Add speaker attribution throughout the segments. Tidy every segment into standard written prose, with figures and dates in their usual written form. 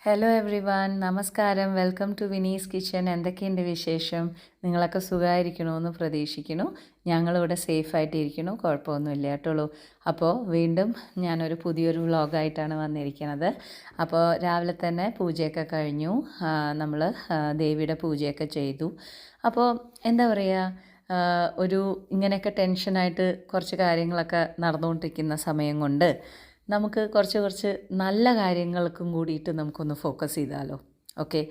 Speaker 1: Hello everyone, നമസ്കാരം. Welcome to Vinee's kitchen. എന്തൊക്കെയുണ്ട് വിശേഷം? നിങ്ങളൊക്കെ സുഖമായിരിക്കണമെന്ന് പ്രതീക്ഷിക്കുന്നു. ഞങ്ങളിവിടെ സേഫായിട്ടിരിക്കുന്നു, കുഴപ്പമൊന്നുമില്ല കേട്ടുള്ളൂ. അപ്പോൾ വീണ്ടും ഞാനൊരു പുതിയൊരു വ്ളോഗായിട്ടാണ് വന്നിരിക്കുന്നത്. അപ്പോൾ രാവിലെ തന്നെ പൂജയൊക്കെ കഴിഞ്ഞു. നമ്മൾ ദേവിയുടെ പൂജയൊക്കെ ചെയ്തു. അപ്പോൾ എന്താ പറയുക, ഒരു ഇങ്ങനെയൊക്കെ ടെൻഷനായിട്ട് കുറച്ച് കാര്യങ്ങളൊക്കെ നടന്നുകൊണ്ടിരിക്കുന്ന സമയം കൊണ്ട് നമുക്ക് കുറച്ച് നല്ല കാര്യങ്ങൾക്കും കൂടിയിട്ട് നമുക്കൊന്ന് ഫോക്കസ് ചെയ്താലോ. ഓക്കെ,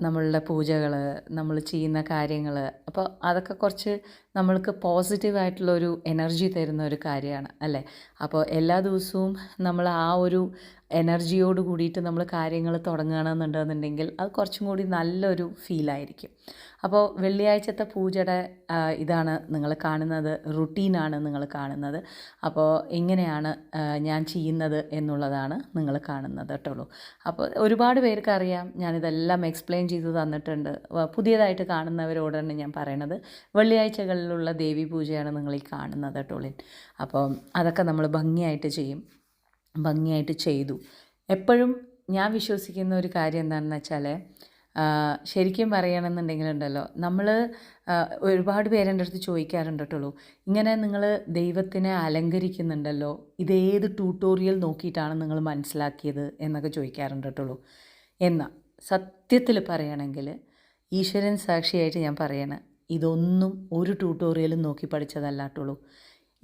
Speaker 1: നമ്മളുടെ പൂജകൾ, നമ്മൾ ചെയ്യുന്ന കാര്യങ്ങൾ, അപ്പോൾ അതൊക്കെ കുറച്ച് നമ്മൾക്ക് പോസിറ്റീവായിട്ടുള്ളൊരു എനർജി തരുന്ന ഒരു കാര്യമാണ് അല്ലേ. അപ്പോൾ എല്ലാ ദിവസവും നമ്മൾ ആ ഒരു എനർജിയോട് കൂടിയിട്ട് നമ്മൾ കാര്യങ്ങൾ തുടങ്ങുകയാണെന്നുണ്ടെന്നുണ്ടെങ്കിൽ അത് കുറച്ചും കൂടി നല്ലൊരു ഫീലായിരിക്കും. അപ്പോൾ വെള്ളിയാഴ്ചത്തെ പൂജയുടെ ഇതാണ് നിങ്ങൾ കാണുന്നത്, റുട്ടീനാണ് നിങ്ങൾ കാണുന്നത്. അപ്പോൾ ഇങ്ങനെയാണ് ഞാൻ ചെയ്യുന്നത് എന്നുള്ളതാണ് നിങ്ങൾ കാണുന്നത് കേട്ടുള്ളൂ. അപ്പോൾ ഒരുപാട് പേർക്ക് അറിയാം, ഞാനിതെല്ലാം എക്സ്പ്ലെയിൻ ചെയ്ത് തന്നിട്ടുണ്ട്. പുതിയതായിട്ട് കാണുന്നവരോടാണ് ഞാൻ പറയണത്, വെള്ളിയാഴ്ചകളിലുള്ള ദേവി പൂജയാണ് നിങ്ങൾ ഈ കാണുന്നത് കേട്ടോളിൻ. അപ്പോൾ അതൊക്കെ നമ്മൾ ഭംഗിയായിട്ട് ചെയ്തു. എപ്പോഴും ഞാൻ വിശ്വസിക്കുന്ന ഒരു കാര്യം എന്താണെന്ന് വെച്ചാൽ, ശരിക്കും പറയുകയാണെന്നുണ്ടെങ്കിലുണ്ടല്ലോ, നമ്മൾ ഒരുപാട് പേരെൻ്റെ അടുത്ത് ചോദിക്കാറുണ്ട് കേട്ടുള്ളൂ, ഇങ്ങനെ നിങ്ങൾ ദൈവത്തിനെ അലങ്കരിക്കുന്നുണ്ടല്ലോ, ഇതേത് ട്യൂട്ടോറിയൽ നോക്കിയിട്ടാണ് നിങ്ങൾ മനസ്സിലാക്കിയത് എന്നൊക്കെ ചോദിക്കാറുണ്ട് കേട്ടുള്ളൂ. എന്നാൽ സത്യത്തിൽ പറയുകയാണെങ്കിൽ ഈശ്വരൻ സാക്ഷിയായിട്ട് ഞാൻ പറയണ, ഇതൊന്നും ഒരു ട്യൂട്ടോറിയലും നോക്കി പഠിച്ചതല്ല കേട്ടുള്ളൂ.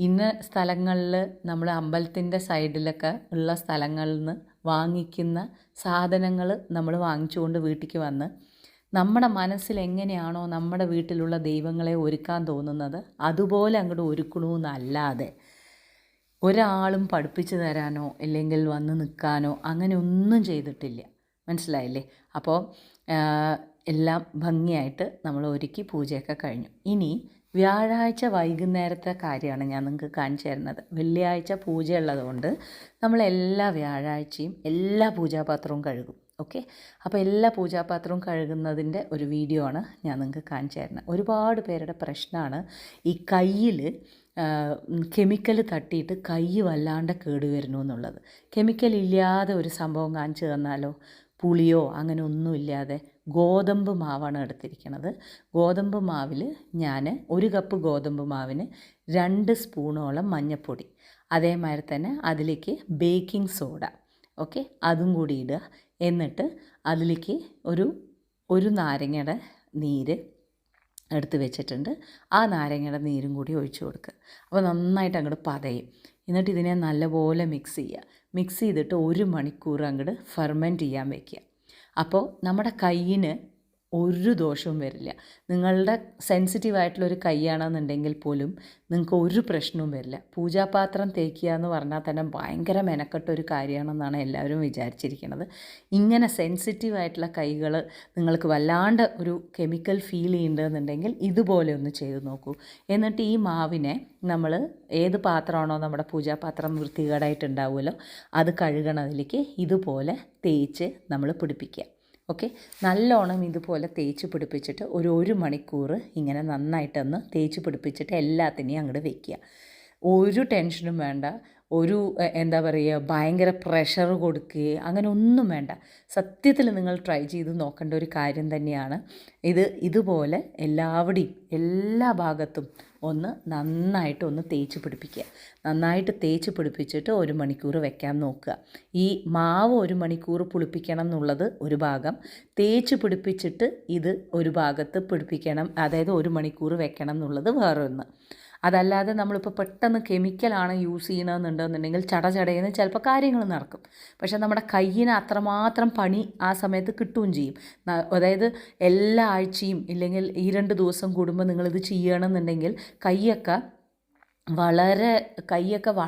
Speaker 1: ഇന്ന സ്ഥലങ്ങളിൽ നമ്മൾ അമ്പലത്തിൻ്റെ സൈഡിലൊക്കെ ഉള്ള സ്ഥലങ്ങളിൽ നിന്ന് വാങ്ങിക്കുന്ന സാധനങ്ങൾ നമ്മൾ വാങ്ങിച്ചുകൊണ്ട് വീട്ടിലേക്ക് വന്ന് നമ്മുടെ മനസ്സിൽ എങ്ങനെയാണോ നമ്മുടെ വീട്ടിലുള്ള ദൈവങ്ങളെ ഒരുക്കാൻ തോന്നുന്നത് അതുപോലെ അങ്ങോട്ട് ഒരുക്കണമെന്നല്ലാതെ ഒരാളും പഠിപ്പിച്ചു തരാനോ അല്ലെങ്കിൽ വന്ന് നിൽക്കാനോ അങ്ങനെ ഒന്നും ചെയ്തിട്ടില്ല. മനസ്സിലായില്ലേ? അപ്പോൾ എല്ലാം ഭംഗിയായിട്ട് നമ്മൾ ഒരുക്കി പൂജയൊക്കെ കഴിഞ്ഞു. ഇനി വ്യാഴാഴ്ച വൈകുന്നേരത്തെ കാര്യമാണ് ഞാൻ നിങ്ങൾക്ക് കാണിച്ചു തരുന്നത്. വെള്ളിയാഴ്ച പൂജ ഉള്ളതുകൊണ്ട് നമ്മൾ എല്ലാ വ്യാഴാഴ്ചയും എല്ലാ പൂജാപാത്രവും കഴുകും. ഓക്കെ, അപ്പോൾ എല്ലാ പൂജാപാത്രവും കഴുകുന്നതിൻ്റെ ഒരു വീഡിയോ ആണ് ഞാൻ നിങ്ങൾക്ക് കാണിച്ചു തരുന്നത്. ഒരുപാട് പേരുടെ പ്രശ്നമാണ് ഈ കയ്യിൽ കെമിക്കൽ തട്ടിയിട്ട് കൈ വല്ലാണ്ട് കേടുവരുന്നു എന്നുള്ളത്. കെമിക്കൽ ഇല്ലാതെ ഒരു സംഭവം കാണിച്ചു തന്നാലോ? പുളിയോ അങ്ങനെ ഒന്നുമില്ലാതെ ഗോതമ്പ് മാവാണ് എടുത്തിരിക്കുന്നത്. ഗോതമ്പ് മാവിൽ ഞാൻ 1 കപ്പ് ഗോതമ്പ് മാവിന് 2 സ്പൂണോളം മഞ്ഞൾപ്പൊടി, അതേമാതിരി തന്നെ അതിലേക്ക് ബേക്കിംഗ് സോഡ, ഓക്കെ, അതും കൂടി ഇടുക. എന്നിട്ട് അതിലേക്ക് ഒരു നാരങ്ങയുടെ നീര് എടുത്ത് വെച്ചിട്ടുണ്ട്. ആ നാരങ്ങയുടെ നീരും കൂടി ഒഴിച്ചു കൊടുക്കുക. അപ്പോൾ നന്നായിട്ട് അങ്ങോട്ട് പതയും. എന്നിട്ട് ഇതിനെ നല്ലപോലെ മിക്സ് ചെയ്തിട്ട് 1 മണിക്കൂർ അങ്ങോട്ട് ഫെർമെൻറ്റ് ചെയ്യാൻ വയ്ക്കുക. അപ്പോൾ നമ്മുടെ കയ്യിന് ഒരു ദോഷവും വരില്ല. നിങ്ങളുടെ സെൻസിറ്റീവായിട്ടുള്ളൊരു കൈയാണെന്നുണ്ടെങ്കിൽ പോലും നിങ്ങൾക്ക് ഒരു പ്രശ്നവും വരില്ല. പൂജാപാത്രം തേക്കുക എന്ന് പറഞ്ഞാൽ തന്നെ ഭയങ്കര മെനക്കെട്ടൊരു കാര്യമാണെന്നാണ് എല്ലാവരും വിചാരിച്ചിരിക്കുന്നത്. ഇങ്ങനെ സെൻസിറ്റീവായിട്ടുള്ള കൈകൾ നിങ്ങൾക്ക് വല്ലാണ്ട് ഒരു കെമിക്കൽ ഫീൽ ചെയ്യുന്നുണ്ടെന്നുണ്ടെങ്കിൽ ഇതുപോലെ ഒന്ന് ചെയ്ത് നോക്കൂ. എന്നിട്ട് ഈ മാവിനെ നമ്മൾ ഏത് പാത്രമാണോ നമ്മുടെ പൂജാപാത്രം വൃത്തികേടായിട്ടുണ്ടാവുമല്ലോ അത് കഴുകണതിലേക്ക് ഇതുപോലെ തേച്ച് നമ്മൾ പിടിപ്പിക്കുക. ഓക്കെ, നല്ലോണം ഇതുപോലെ തേച്ച് പിടിപ്പിച്ചിട്ട് 1 മണിക്കൂർ ഇങ്ങനെ നന്നായിട്ടൊന്ന് തേച്ച് പിടിപ്പിച്ചിട്ട് എല്ലാത്തിനെയും അങ്ങോട്ട് വയ്ക്കുക. ഒരു ടെൻഷനും വേണ്ട. എന്താ പറയുക, ഭയങ്കര പ്രഷർ കൊടുക്കുകയോ അങ്ങനെ ഒന്നും വേണ്ട. സത്യത്തിൽ നിങ്ങൾ ട്രൈ ചെയ്ത് നോക്കേണ്ട ഒരു കാര്യം തന്നെയാണ് ഇതുപോലെ എല്ലാവിടെയും എല്ലാ ഭാഗത്തും നന്നായിട്ട് തേച്ച് പിടിപ്പിക്കുക. നന്നായിട്ട് തേച്ച് പിടിപ്പിച്ചിട്ട് 1 മണിക്കൂർ വെക്കാൻ നോക്കുക. ഈ മാവ് 1 മണിക്കൂർ പുളിപ്പിക്കണം എന്നുള്ളത് ഒരു ഭാഗം, തേച്ച് പിടിപ്പിച്ചിട്ട് ഇത് ഒരു ഭാഗത്ത് പിടിപ്പിക്കണം, അതായത് 1 മണിക്കൂർ വെക്കണം എന്നുള്ളത് വേറൊന്ന്. അതല്ലാതെ നമ്മളിപ്പോൾ പെട്ടെന്ന് കെമിക്കലാണ് യൂസ് ചെയ്യണമെന്നുണ്ടെന്നുണ്ടെങ്കിൽ ചടചടയെന്ന് ചിലപ്പോൾ കാര്യങ്ങൾ നടക്കും. പക്ഷേ നമ്മുടെ കയ്യിന് അത്രമാത്രം പണി ആ സമയത്ത് കിട്ടുകയും ചെയ്യും. അതായത് എല്ലാ ആഴ്ചയും ഇല്ലെങ്കിൽ ഈ 2 ദിവസം കൂടുമ്പോൾ നിങ്ങളിത് ചെയ്യണമെന്നുണ്ടെങ്കിൽ കൈയൊക്കെ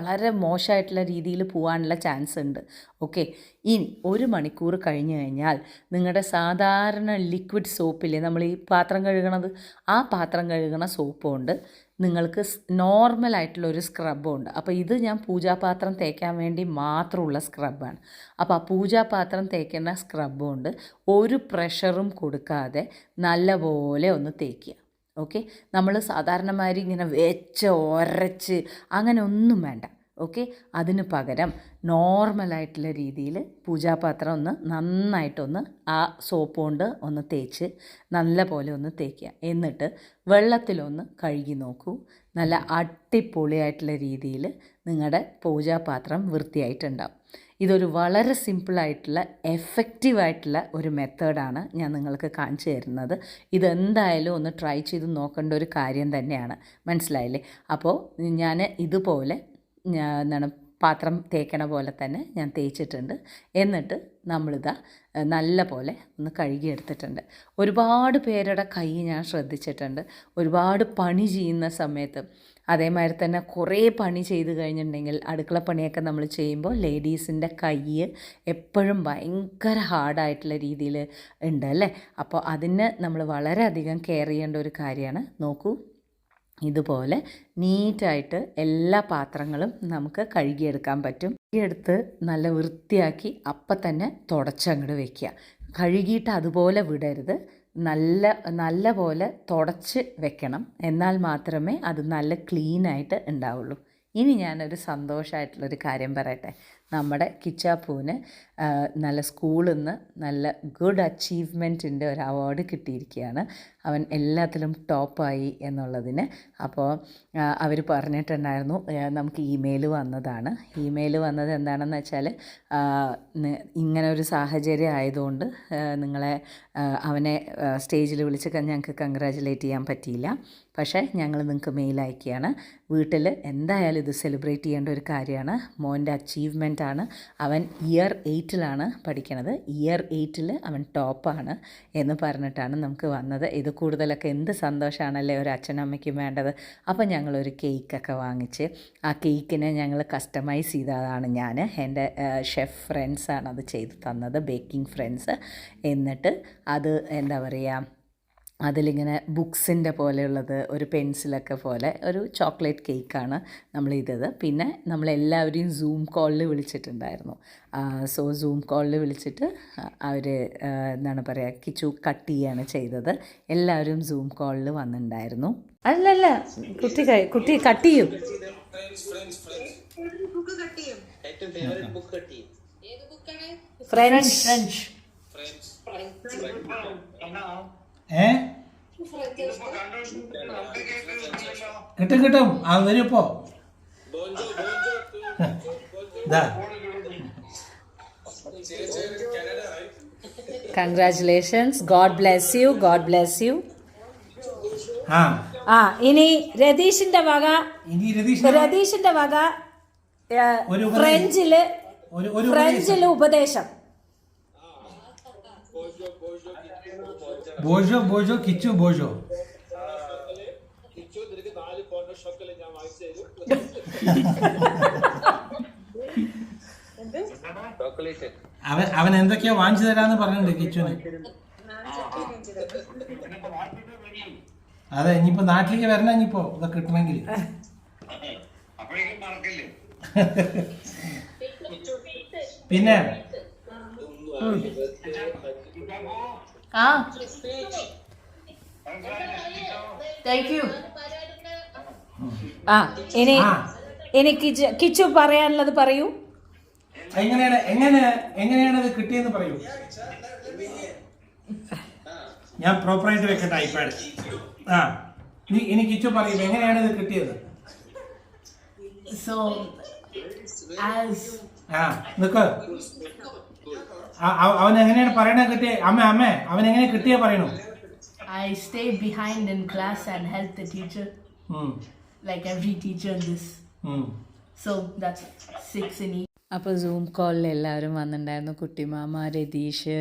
Speaker 1: വളരെ മോശമായിട്ടുള്ള രീതിയിൽ പോകാനുള്ള ചാൻസ് ഉണ്ട്. ഓക്കെ, ഇനി 1 മണിക്കൂർ കഴിഞ്ഞ് കഴിഞ്ഞാൽ നിങ്ങളുടെ സാധാരണ ലിക്വിഡ് സോപ്പില്ലേ, നമ്മൾ ഈ പാത്രം കഴുകണത്, ആ പാത്രം കഴുകണ സോപ്പ് കൊണ്ട് നിങ്ങൾക്ക് നോർമലായിട്ടുള്ളൊരു സ്ക്രബുണ്ട്. അപ്പോൾ ഇത് ഞാൻ പൂജാപാത്രം തേക്കാൻ വേണ്ടി മാത്രമുള്ള സ്ക്രബാണ്. അപ്പോൾ ആ പൂജാപാത്രം തേക്കുന്ന സ്ക്രബ് കൊണ്ട് ഒരു പ്രഷറും കൊടുക്കാതെ നല്ലപോലെ ഒന്ന് തേക്കുക. ഓക്കെ, നമ്മൾ സാധാരണമാതിരി ഇങ്ങനെ വെച്ച് ഉരച്ച് അങ്ങനെ ഒന്നും വേണ്ട. ഓക്കെ. അതിന് പകരം നോർമലായിട്ടുള്ള രീതിയിൽ പൂജാപാത്രം ഒന്ന് നന്നായിട്ടൊന്ന് ആ സോപ്പ് കൊണ്ട് ഒന്ന് തേച്ച് നല്ല പോലെ ഒന്ന് തേക്കുക. എന്നിട്ട് വെള്ളത്തിലൊന്ന് കഴുകി നോക്കൂ. നല്ല അടിപൊളിയായിട്ടുള്ള രീതിയിൽ നിങ്ങളുടെ പൂജാപാത്രം വൃത്തിയായിട്ടുണ്ടാവും. ഇതൊരു വളരെ സിമ്പിളായിട്ടുള്ള എഫക്റ്റീവായിട്ടുള്ള ഒരു മെത്തേഡാണ് ഞാൻ നിങ്ങൾക്ക് കാണിച്ചു തരുന്നത്. ഇതെന്തായാലും ഒന്ന് ട്രൈ ചെയ്ത് നോക്കേണ്ട ഒരു കാര്യം തന്നെയാണ്. മനസ്സിലായില്ലേ? അപ്പോൾ ഞാൻ ഇതുപോലെ എന്താണ് പാത്രം തേക്കണ പോലെ തന്നെ ഞാൻ തേച്ചിട്ടുണ്ട്. എന്നിട്ട് നമ്മളിതാ നല്ല പോലെ ഒന്ന് കഴുകിയെടുത്തിട്ടുണ്ട്. ഒരുപാട് പേരുടെ കൈ ഞാൻ ശ്രദ്ധിച്ചിട്ടുണ്ട്. ഒരുപാട് പണി ചെയ്യുന്ന സമയത്ത് അതേമാതിരി തന്നെ കുറേ പണി ചെയ്ത് കഴിഞ്ഞിട്ടുണ്ടെങ്കിൽ അടുക്കളപ്പണിയൊക്കെ നമ്മൾ ചെയ്യുമ്പോൾ ലേഡീസിൻ്റെ കൈ എപ്പോഴും ഭയങ്കര ഹാർഡായിട്ടുള്ള രീതിയിൽ ഉണ്ട് അല്ലേ? അപ്പോൾ അതിന് നമ്മൾ വളരെയധികം കെയർ ചെയ്യേണ്ട ഒരു കാര്യമാണ്. നോക്കൂ, ഇതുപോലെ നീറ്റായിട്ട് എല്ലാ പാത്രങ്ങളും നമുക്ക് കഴുകിയെടുക്കാൻ പറ്റും. കഴുകിയെടുത്ത് നല്ല വൃത്തിയാക്കി അപ്പം തന്നെ തുടച്ചങ്ങോട്ട് വയ്ക്കുക. കഴുകിയിട്ട് അതുപോലെ വിടരുത്. നല്ല പോലെ തുടച്ച് വെക്കണം. എന്നാൽ മാത്രമേ അത് നല്ല ക്ലീനായിട്ട് ഉണ്ടാവുള്ളൂ. ഇനി ഞാനൊരു സന്തോഷമായിട്ടുള്ളൊരു കാര്യം പറയട്ടെ. നമ്മുടെ കിച്ചാപ്പൂവിന് നല്ല സ്കൂളിൽ നിന്ന് നല്ല ഗുഡ് അച്ചീവ്മെൻറ്റിൻ്റെ ഒരു അവാർഡ് കിട്ടിയിരിക്കുകയാണ്. അവൻ എല്ലാത്തിലും ടോപ്പായി എന്നുള്ളതിന്. അപ്പോൾ അവർ പറഞ്ഞിട്ടുണ്ടായിരുന്നു, നമുക്ക് ഇമെയിൽ വന്നതാണ്. ഇമെയിൽ വന്നത് എന്താണെന്ന് വെച്ചാൽ, ഇങ്ങനെ ഒരു സാഹചര്യം ആയതുകൊണ്ട് അവനെ സ്റ്റേജിൽ വിളിച്ച് ഞങ്ങൾക്ക് കൺഗ്രാജുലേറ്റ് ചെയ്യാൻ പറ്റിയില്ല. പക്ഷേ ഞങ്ങൾ നിങ്ങൾക്ക് മെയിൽ അയക്കുകയാണ്. വീട്ടിൽ എന്തായാലും ഇത് സെലിബ്രേറ്റ് ചെയ്യേണ്ട ഒരു കാര്യമാണ്. മോൻ്റെ അച്ചീവ്മെൻറ്റാണ്. അവൻ ഇയർ 8ലാണ് പഠിക്കണത്. ഇയർ 8ൽ അവൻ ടോപ്പാണ് എന്ന് പറഞ്ഞിട്ടാണ് നമുക്ക് വന്നത്. ഇത് കൂടുതലൊക്കെ എന്ത് സന്തോഷമാണല്ലേ ഒരു അച്ഛനമ്മയ്ക്കും വേണ്ടത്. അപ്പോൾ ഞങ്ങളൊരു കേക്കൊക്കെ വാങ്ങിച്ച് ആ കേക്കിനെ ഞങ്ങൾ കസ്റ്റമൈസ് ചെയ്തതാണ് ഞാൻ. എൻ്റെ ഷെഫ് ഫ്രണ്ട്സാണ് അത് ചെയ്ത് തന്നത്, ബേക്കിംഗ് ഫ്രണ്ട്സ്. എന്നിട്ട് അത് എന്താ പറയുക, അതിലിങ്ങനെ ബുക്സിൻ്റെ പോലെയുള്ളത്, ഒരു പെൻസിലൊക്കെ പോലെ ഒരു ചോക്ലേറ്റ് കേക്കാണ് നമ്മൾ ചെയ്തത്. പിന്നെ നമ്മളെല്ലാവരെയും സൂം കോളിൽ വിളിച്ചിട്ടുണ്ടായിരുന്നു. സോ സൂം കോളിൽ വിളിച്ചിട്ട് അവർ എന്താണ് പറയുക, കിച്ചു കട്ട് ചെയ്യുകയാണ് ചെയ്തത്. എല്ലാവരും സൂം കോളിൽ വന്നിട്ടുണ്ടായിരുന്നു. അല്ലല്ല, കുട്ടി കട്ട് ചെയ്യും. ഫ്രഞ്ച്
Speaker 2: കിട്ടും അത് വരുപ്പോ.
Speaker 1: Congratulations. God bless you, God bless you. ഇനി രതീഷിന്റെ വക ഫ്രഞ്ചില് ഉപദേശം.
Speaker 2: ബോജോ ബോജോ കിച്ചു ബോജോ. അവൻ എന്തൊക്കെയാ വാങ്ങിച്ചു തരാന്ന് പറഞ്ഞിട്ടുണ്ട് കിച്ചുന്. അതെ, ഇനിയിപ്പോ നാട്ടിലേക്ക് വരണം. ഇനിയിപ്പോ ഇതൊക്കെ കിട്ടണമെങ്കിൽ പിന്നെ
Speaker 1: ഇനി കിച്ചു പറയാനുള്ളത് പറയൂ.
Speaker 2: എങ്ങനെയാണ് ഇത് കിട്ടിയെന്ന് പറയൂ. ഞാൻ പ്രോപ്പറായിട്ട് വെക്കട്ടെ ഐപാഡ്. ഇനി കിച്ചു പറയും എങ്ങനെയാണ് ഇത് കിട്ടിയത്. നിക്ക്, അവൻ എങ്ങനെയാണ് പറയണ കിട്ടിയ? അമ്മ അവൻ എങ്ങനെ കിട്ടിയ പറയണു.
Speaker 3: I stay behind in class and help the teacher, like every teacher in this. So that's 6 in each.
Speaker 1: അപ്പോൾ സൂം കോളിൽ എല്ലാവരും വന്നിട്ടുണ്ടായിരുന്നു. കുട്ടിമാമ, രതീഷ്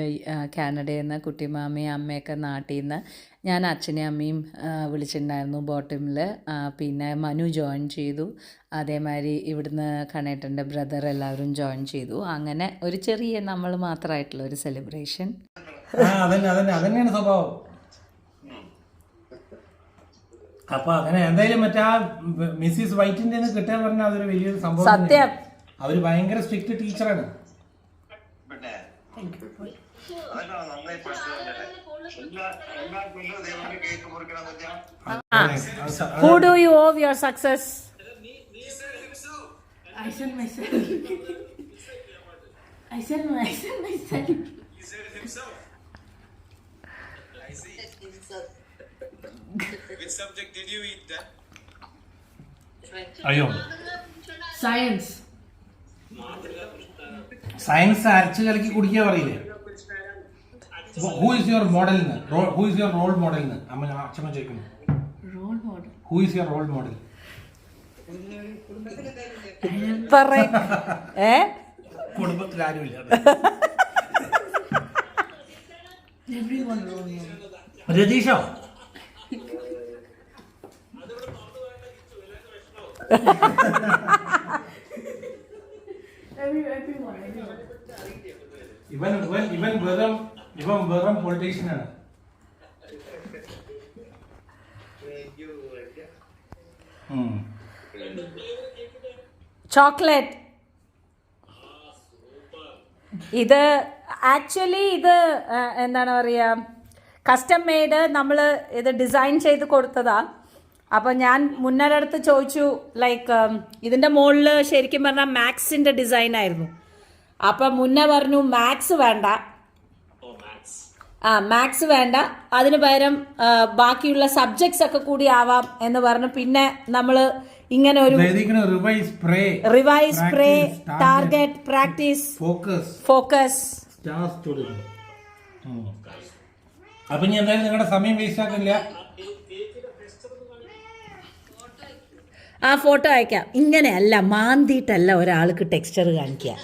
Speaker 1: കാനഡയിൽ നിന്ന്, കുട്ടിമാമയും അമ്മയൊക്കെ നാട്ടിൽ നിന്ന്. ഞാൻ അച്ഛനെയും അമ്മയും വിളിച്ചിട്ടുണ്ടായിരുന്നു ബോട്ടമിൽ. പിന്നെ മനു ജോയിൻ ചെയ്തു. അതേമാതിരി ഇവിടുന്ന് കണേട്ടൻ്റെ ബ്രദർ എല്ലാവരും ജോയിൻ ചെയ്തു. അങ്ങനെ ഒരു ചെറിയ നമ്മൾ മാത്രമായിട്ടുള്ള ഒരു സെലിബ്രേഷൻ.
Speaker 2: അതന്നെയാണ് സ്വഭാവം. അപ്പൊ അങ്ങനെ എന്തായാലും മറ്റാ മിസ്സിസ് വൈറ്റിന്റെ കിട്ടാൻ പറഞ്ഞാൽ അതൊരു വലിയൊരു സംഭവം.
Speaker 1: സത്യം,
Speaker 2: അവര് ഭയങ്കര സ്ട്രിക്റ്റ് ടീച്ചറാണ്.
Speaker 1: Who do you owe your success?
Speaker 3: I said myself. I said myself.
Speaker 4: He said it himself. I see. Which subject did you eat then?
Speaker 2: അയ്യോ
Speaker 3: Science.
Speaker 2: സയൻസ് അരച്ച് കലക്കി കുടിക്കുക പറയില്ലേ? Who is your model who is your role model അച്ഛമ്മ ചോദിക്കുന്നു.
Speaker 3: Role model.
Speaker 2: Who is your role model? കുടുംബത്തിൽ ആരുമില്ല.
Speaker 3: Everyone role model.
Speaker 2: രതീഷോ?
Speaker 3: Everyone.
Speaker 2: ഇവൻ വെറും പൊളിറ്റീഷ്യനാണ്.
Speaker 1: ചോക്ലേറ്റ്. ഇത് ആക്ച്വലി ഇത് എന്താണ് പറയുക, കസ്റ്റം മെയ്ഡ് നമ്മൾ ഇത് ഡിസൈൻ ചെയ്ത് കൊടുത്തതാ. അപ്പോൾ ഞാൻ മുന്നേടത്ത് ചോദിച്ചു, ലൈക്ക് ഇതിൻ്റെ മുകളിൽ ശരിക്കും പറഞ്ഞാൽ മാത്സിൻ്റെ ഡിസൈനായിരുന്നു. അപ്പം മുന്നേ പറഞ്ഞു മാത്സ് വേണ്ട, മാത്സ് വേണ്ട, അതിന് പകരം ബാക്കിയുള്ള സബ്ജക്ട്സ് ഒക്കെ കൂടി ആവാം എന്ന് പറഞ്ഞു. പിന്നെ നമ്മൾ ഇങ്ങനെ ഒരു റിവൈസ്, പ്രേ, ടാർഗറ്റ്, പ്രാക്ടീസ്, ഫോക്കസ്.
Speaker 2: അപ്പൊ ഞാൻ എന്തായാലും നിങ്ങളുടെ സമയം വേസ്റ്റ് ആക്കില്ല.
Speaker 1: ആ ഫോട്ടോ അയക്കാം. ഇങ്ങനെയല്ല, മാന്തിയിട്ടല്ല ഒരാൾക്ക് ടെക്സ്ചർ കാണിക്കുക.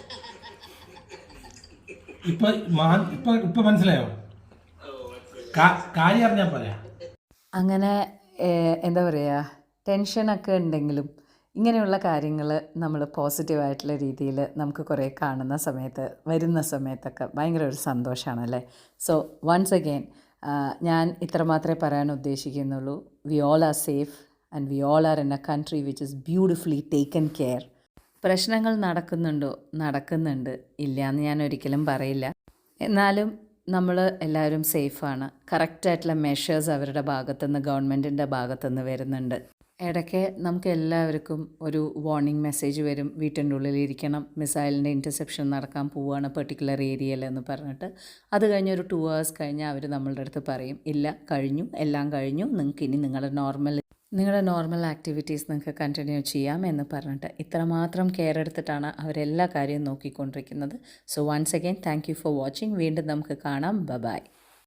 Speaker 2: ഇപ്പൊ മനസ്സിലായോ? കാര്യം അറിഞ്ഞാൽ പറയാം.
Speaker 1: അങ്ങനെ എന്താ പറയുക, ടെൻഷനൊക്കെ ഉണ്ടെങ്കിലും ഇങ്ങനെയുള്ള കാര്യങ്ങൾ നമ്മൾ പോസിറ്റീവായിട്ടുള്ള രീതിയിൽ നമുക്ക് കുറേ കാണുന്ന സമയത്ത്, വരുന്ന സമയത്തൊക്കെ ഭയങ്കര ഒരു സന്തോഷമാണല്ലേ. സോ വൺസ് അഗെയിൻ ഞാൻ ഇത്ര മാത്രമേ പറയാൻ ഉദ്ദേശിക്കുന്നുള്ളൂ. We all are safe and we all are in a country which is beautifully taken care. പ്രശ്നങ്ങൾ നടക്കുന്നുണ്ട്, ഇല്ല എന്ന് ഞാൻ ഒരിക്കലും പറയില്ല. എന്നാലും നമ്മൾ എല്ലാവരും സേഫാണ്. കറക്റ്റായിട്ടുള്ള മെഷേഴ്സ് അവരുടെ ഭാഗത്തുനിന്ന്, ഗവൺമെൻറ്റിൻ്റെ ഭാഗത്തുനിന്ന് വരുന്നുണ്ട്. ഇടയ്ക്ക് നമുക്ക് എല്ലാവർക്കും ഒരു വാർണിംഗ് മെസ്സേജ് വരും, വീട്ടിൻ്റെ ഉള്ളിലിരിക്കണം, മിസൈലിൻ്റെ ഇൻ്റർസെപ്ഷൻ നടക്കാൻ പോവുകയാണ് പെർട്ടിക്കുലർ ഏരിയയിൽ എന്ന് പറഞ്ഞിട്ട്. അത് കഴിഞ്ഞ് ഒരു 2 hours കഴിഞ്ഞാൽ അവർ നമ്മളുടെ അടുത്ത് പറയും, ഇല്ല കഴിഞ്ഞു, എല്ലാം കഴിഞ്ഞു, നിങ്ങൾക്ക് ഇനി നിങ്ങളുടെ നോർമൽ ആക്ടിവിറ്റീസ് നിങ്ങൾക്ക് കണ്ടിന്യൂ ചെയ്യാം എന്ന് പറഞ്ഞിട്ട് ഇത്രമാത്രം കെയർ എടുത്തിട്ടാണ് അവരെല്ലാ കാര്യവും നോക്കിക്കൊണ്ടിരിക്കുന്നത്. So once again thank you for watching. വീണ്ടും നമുക്ക് കാണാം. ബൈ.